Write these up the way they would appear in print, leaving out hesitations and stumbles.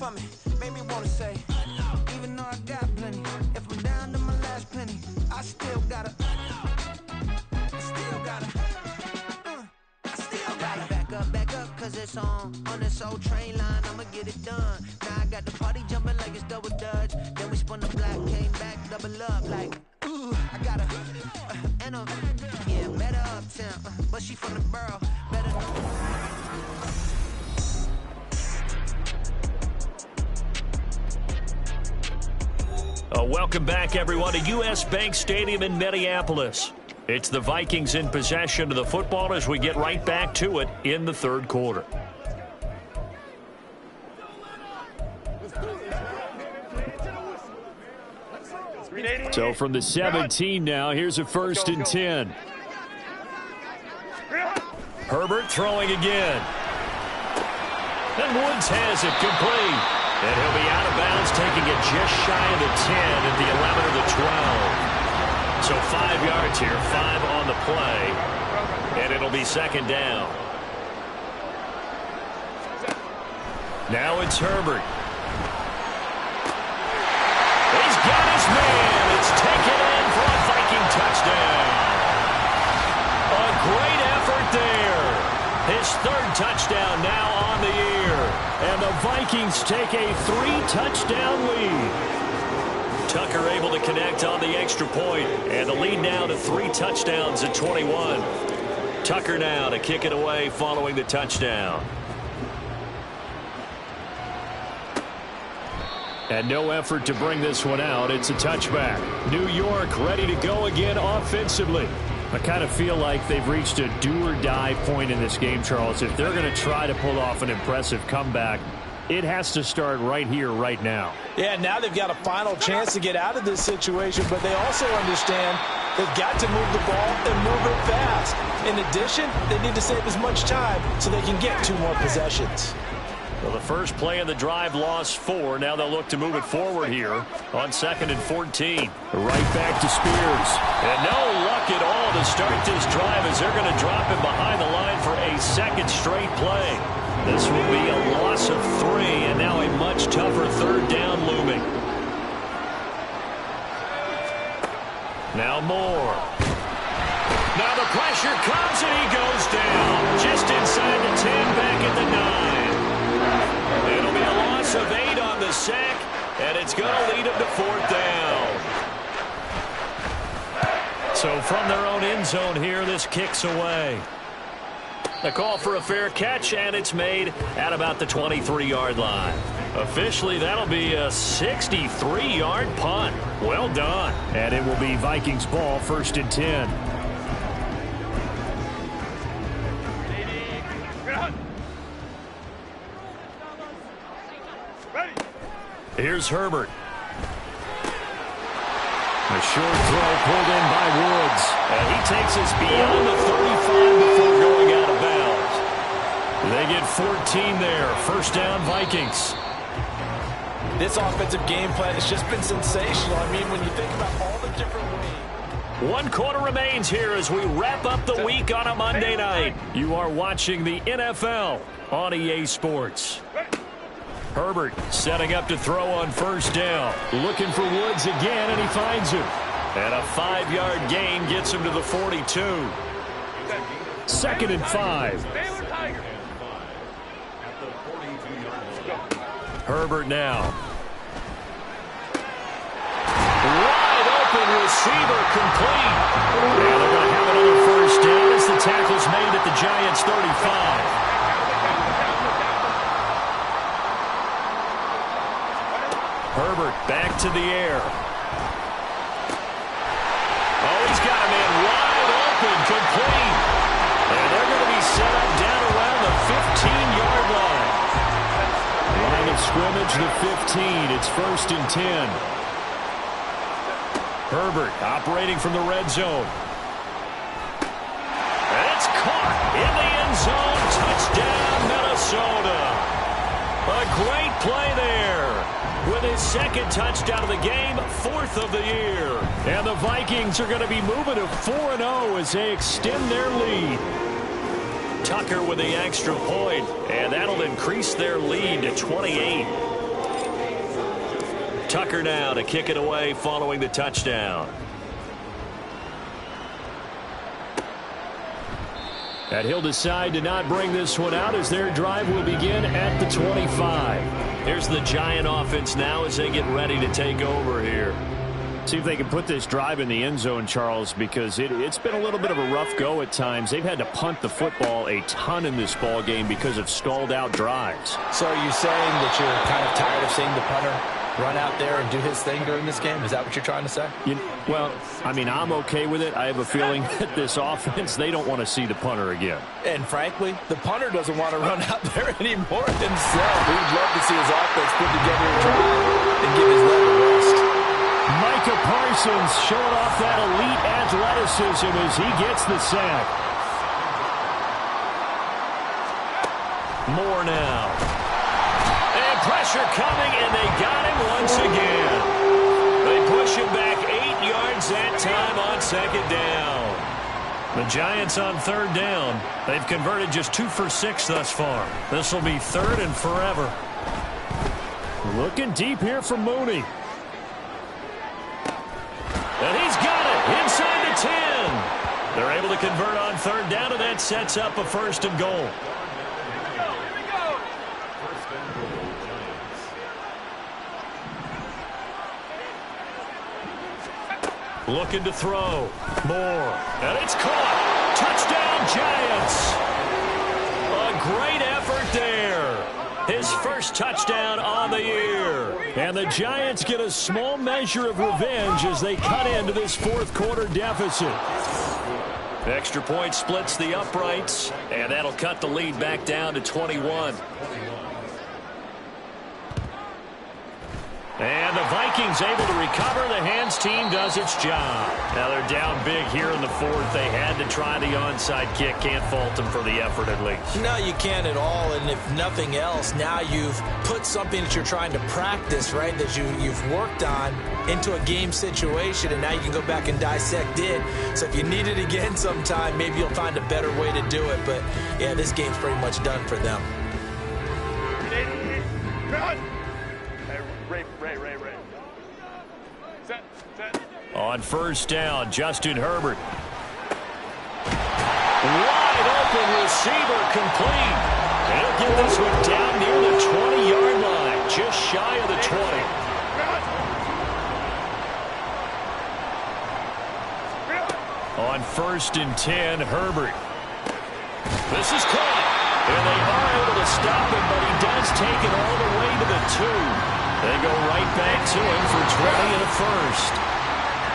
for me, made me wanna say, even though I got plenty, if I'm down to my last penny, I still gotta back up, cause it's on this old train line, I'ma get it done. Now I got the party jumping like it's double dutch. Then we spun the block, came back, double up like, ooh, I got a, and a, yeah, better uptown, but she from the borough, better Welcome back, everyone, to U.S. Bank Stadium in Minneapolis. It's the Vikings in possession of the football as we get right back to it in the third quarter. So from the 17 now, here's a 1st and 10. Herbert throwing again. And Woods has it complete. And he'll be out of bounds, taking it just shy of the 10 at the 11 or the 12. So 5 yards here, 5 on the play, and it'll be 2nd down. Now it's Herbert. He's got his man. It's taken in for a Viking touchdown. A great effort there. His 3rd touchdown now on the year. And the Vikings take a 3-touchdown lead. Tucker able to connect on the extra point, and the lead now to 3 touchdowns at 21. Tucker now to kick it away following the touchdown. And no effort to bring this one out. It's a touchback. New York ready to go again offensively. I kind of feel like they've reached a do-or-die point in this game, Charles. If they're going to try to pull off an impressive comeback, it has to start right here, right now. Yeah, now they've got a final chance to get out of this situation, but they also understand they've got to move the ball and move it fast. In addition, they need to save as much time so they can get 2 more possessions. Well, the first play of the drive lost 4. Now they'll look to move it forward here on 2nd and 14. Right back to Spears. And no luck at all to start this drive as they're going to drop him behind the line for a 2nd straight play. This will be a loss of 3, and now a much tougher 3rd down looming. Now Moore. Now the pressure comes, and he goes down. Just inside the 10, back at the 9. It'll be a loss of 8 on the sack, and it's going to lead him to 4th down. So from their own end zone here, this kicks away. A call for a fair catch, and it's made at about the 23-yard line. Officially, that'll be a 63-yard punt. Well done. And it will be Vikings ball, 1st and 10. Here's Herbert. A short throw pulled in by Woods. And he takes us beyond the 35 before going out of bounds. They get 14 there. 1st down, Vikings. This offensive game plan has just been sensational. I mean, when you think about all the different ways. 1 quarter remains here as we wrap up the week on a Monday night. You are watching the NFL on EA Sports. Herbert setting up to throw on 1st down. Looking for Woods again, and he finds him. And a 5-yard gain gets him to the 42. 2nd and 5. Herbert now. Wide open receiver complete. And they're going to have another 1st down as the tackle's made at the Giants' 35. Herbert back to the air. Oh, he's got a man wide open, complete. And they're going to be set up down around the 15-yard line. Line of scrimmage, the 15. It's 1st and 10. Herbert operating from the red zone. And it's caught in the end zone. Touchdown, Minnesota. A great play there. With his 2nd touchdown of the game, 4th of the year. And the Vikings are going to be moving to 4-0 as they extend their lead. Tucker with the extra point, and that'll increase their lead to 28. Tucker now to kick it away following the touchdown. And he'll decide to not bring this one out as their drive will begin at the 25. Here's the Giant offense now as they get ready to take over here. See if they can put this drive in the end zone, Charles, because it's been a little bit of a rough go at times. They've had to punt the football a ton in this ball game because of stalled-out drives. So are you saying that you're kind of tired of seeing the punter run out there and do his thing during this game? Is that what you're trying to say? Well, I mean, I'm okay with it. I have a feeling that this offense, they don't want to see the punter again. And frankly, the punter doesn't want to run out there anymore himself. He'd love to see his offense put together a drive and give his leg a rest. Micah Parsons showing off that elite athleticism as he gets the sack. More now. And pressure coming, and they got him once again. They push him back 8 yards that time on second down. The Giants on third down. They've converted just 2 for 6 thus far. This will be third and forever. Looking deep here for Mooney. And he's got it inside the 10. They're able to convert on third down, and that sets up a first and goal. Looking to throw. More. And it's caught. Touchdown, Giants. A great effort there. His first touchdown on the year. And the Giants get a small measure of revenge as they cut into this fourth quarter deficit. Extra point splits the uprights, and that'll cut the lead back down to 21. And the Vikings able to recover. The hands team does its job. Now they're down big here in the fourth. They had to try the onside kick. Can't fault them for the effort at least. No, you can't at all. And if nothing else, now you've put something that you're trying to practice, right, that you've worked on into a game situation, and now you can go back and dissect it. So if you need it again sometime, maybe you'll find a better way to do it. But, yeah, this game's pretty much done for them. Ray. Set. On first down, Justin Herbert. Wide open receiver complete. And he'll get this one down near the 20-yard line, just shy of the 20. On first and 10, Herbert. This is caught. And they are able to stop him, but he does take it all the way to the 2. They go right back to him for 20 and a first.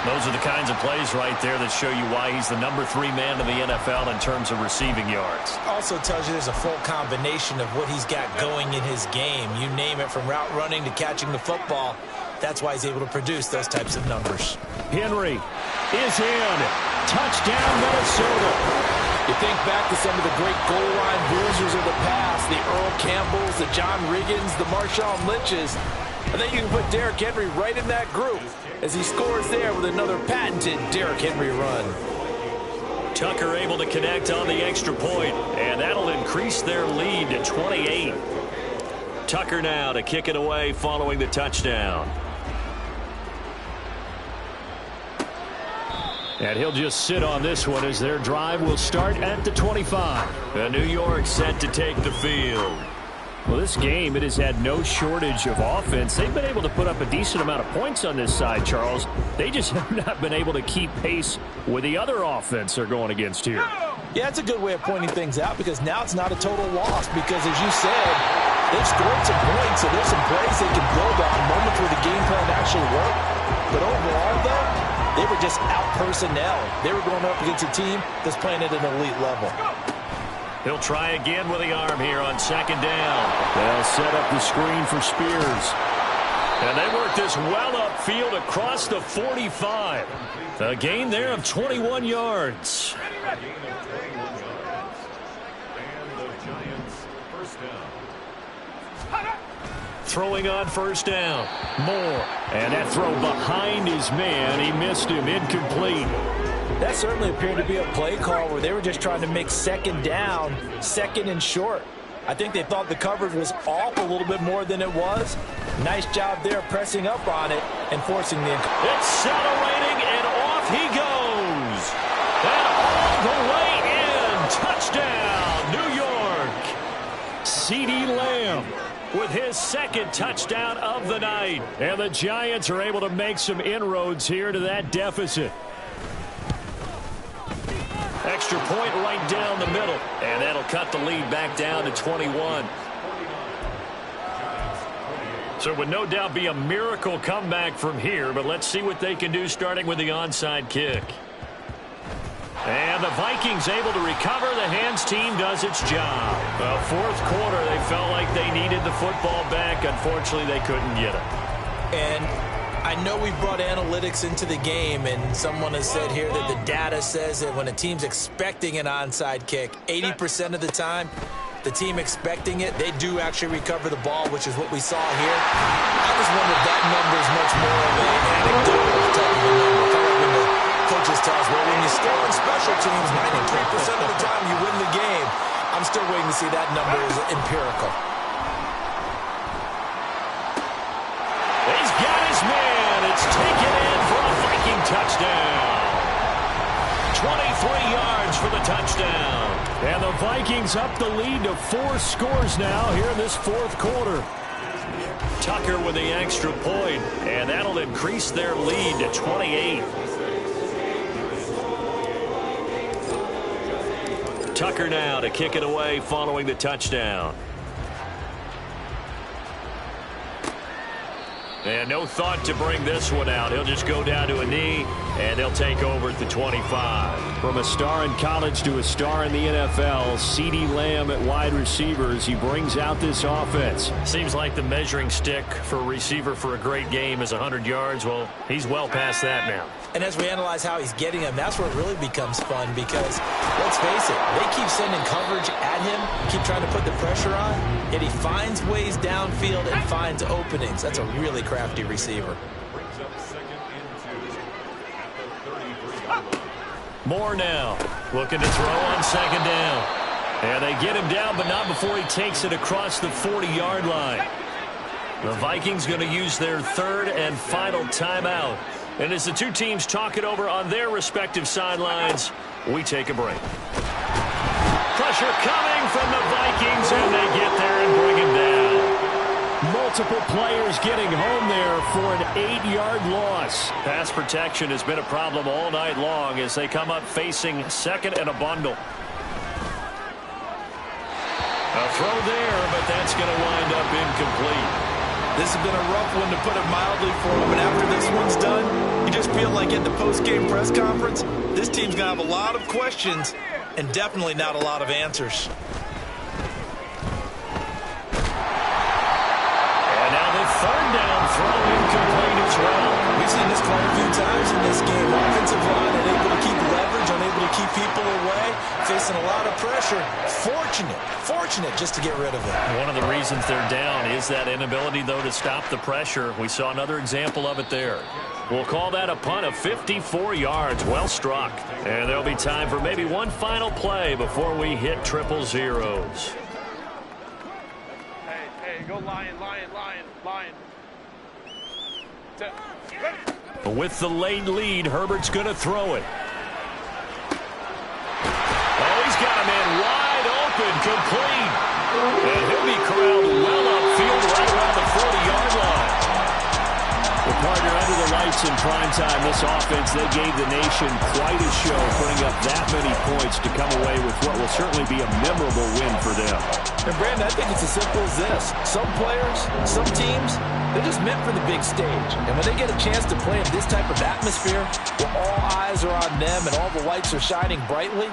Those are the kinds of plays right there that show you why he's the number 3 man in the NFL in terms of receiving yards. Also tells you there's a full combination of what he's got going in his game. You name it, from route running to catching the football. That's why he's able to produce those types of numbers. Henry is in. Touchdown, Minnesota. You think back to some of the great goal line bruisers of the past, the Earl Campbells, the John Riggins, the Marshawn Lynches. I think you can put Derrick Henry right in that group as he scores there with another patented Derrick Henry run. Tucker able to connect on the extra point, and that'll increase their lead to 28. Tucker now to kick it away following the touchdown. And he'll just sit on this one as their drive will start at the 25. And New York set to take the field. Well, this game, it has had no shortage of offense. They've been able to put up a decent amount of points on this side, Charles. They just have not been able to keep pace with the other offense they're going against here. Yeah, it's a good way of pointing things out, because now it's not a total loss, because as you said, they've scored some points, so there's some plays they can build on, moments where the game plan actually worked. But overall, though, they were just out-personnel. They were going up against a team that's playing at an elite level. He'll try again with the arm here on second down. They'll set up the screen for Spears. And they work this well upfield across the 45. A gain there of 21 yards. Throwing on first down. Moore. And that throw behind his man. He missed him. Incomplete. That certainly appeared to be a play call where they were just trying to make second down, second and short. I think they thought the coverage was off a little bit more than it was. Nice job there pressing up on it and forcing the... Accelerating, and off he goes. And all the way in. Touchdown, New York. CeeDee Lamb with his second touchdown of the night. And the Giants are able to make some inroads here to that deficit. Extra point right down the middle. And that'll cut the lead back down to 21. So it would no doubt be a miracle comeback from here, but let's see what they can do starting with the onside kick. And the Vikings able to recover. The hands team does its job. Well, fourth quarter, they felt like they needed the football back. Unfortunately, they couldn't get it. And I know we brought analytics into the game, and someone has said here that the data says that when a team's expecting an onside kick, 80% of the time, the team expecting it, they do actually recover the ball, which is what we saw here. I just wonder if that number is much more of an anecdotal type of a number. Kind of when the coaches tell us, well, when you score on special teams, 93% of the time you win the game. I'm still waiting to see that number is empirical. He's got his man. It's taken in for a Viking touchdown. 23 yards for the touchdown. And the Vikings up the lead to 4 scores now here in this fourth quarter. Tucker with the extra point, and that'll increase their lead to 28. Tucker now to kick it away following the touchdown. And no thought to bring this one out. He'll just go down to a knee, and they'll take over at the 25. From a star in college to a star in the NFL, CeeDee Lamb at wide receivers. He brings out this offense. Seems like the measuring stick for a receiver for a great game is 100 yards. Well, he's well past that now. And as we analyze how he's getting them, that's where it really becomes fun because, let's face it, they keep sending coverage at him, keep trying to put the pressure on, yet he finds ways downfield and finds openings. That's a really crafty receiver. Moore now looking to throw on second down. And they get him down, but not before he takes it across the 40-yard line. The Vikings going to use their third and final timeout. And as the two teams talk it over on their respective sidelines, we take a break. Pressure coming from the Vikings, and they get there and bring him down. Multiple players getting home there for an 8-yard loss. Pass protection has been a problem all night long as they come up facing second and a bundle. A throw there, but that's going to wind up incomplete. This has been a rough one, to put it mildly, for him. And after this one's done, you just feel like at the post-game press conference, this team's going to have a lot of questions and definitely not a lot of answers. And now the third down throw incomplete as well. We've seen this quite a few times in this game. Offensive line unable to keep leverage, unable to keep people away, facing a lot of pressure. Fortunate just to get rid of it. One of the reasons they're down is that inability, though, to stop the pressure. We saw another example of it there. We'll call that a punt of 54 yards. Well struck. And there'll be time for maybe one final play before we hit triple zeros. Hey, go lion. With the late lead, Herbert's going to throw it. Oh, he's got a man wide open, complete. And he'll be corralled well upfield right around the 40-yard line. Well, partner, under the lights in prime time, this offense, they gave the nation quite a show, putting up that many points to come away with what will certainly be a memorable win for them. And, Brandon, I think it's as simple as this. Some players, some teams, they're just meant for the big stage. And when they get a chance to play in this type of atmosphere, where all eyes are on them and all the lights are shining brightly,